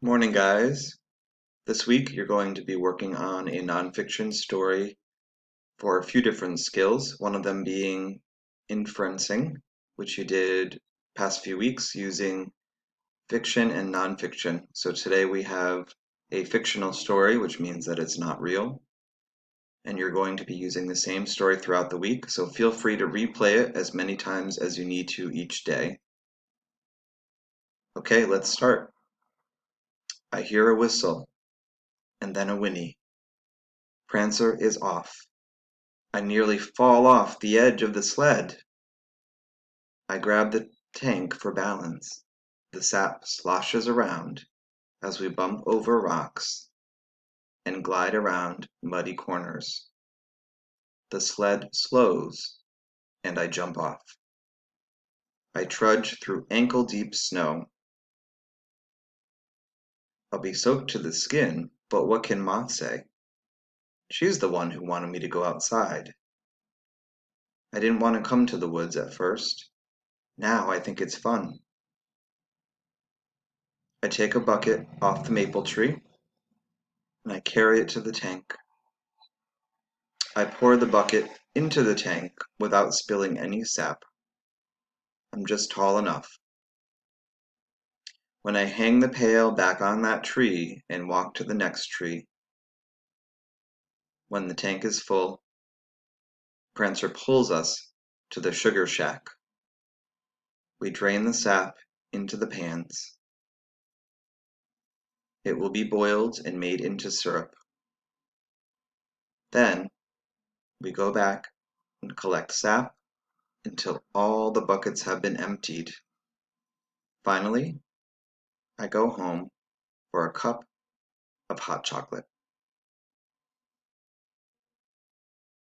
Morning, guys. This week you're going to be working on a nonfiction story for a few different skills, one of them being inferencing, which you did past few weeks using fiction and nonfiction. So today we have a fictional story, which means that it's not real, and you're going to be using the same story throughout the week, so feel free to replay it as many times as you need to each day. Okay, let's start. I hear a whistle, and then a whinny. Prancer is off. I nearly fall off the edge of the sled. I grab the tank for balance. The sap sloshes around as we bump over rocks and glide around muddy corners. The sled slows and I jump off. I trudge through ankle-deep snow. I'll be soaked to the skin, but what can Ma say? She's the one who wanted me to go outside. I didn't want to come to the woods at first. Now I think it's fun. I take a bucket off the maple tree and I carry it to the tank. I pour the bucket into the tank without spilling any sap. I'm just tall enough. When I hang the pail back on that tree and walk to the next tree, when the tank is full, Prancer pulls us to the sugar shack. We drain the sap into the pans. It will be boiled and made into syrup. Then we go back and collect sap until all the buckets have been emptied. Finally, I go home for a cup of hot chocolate.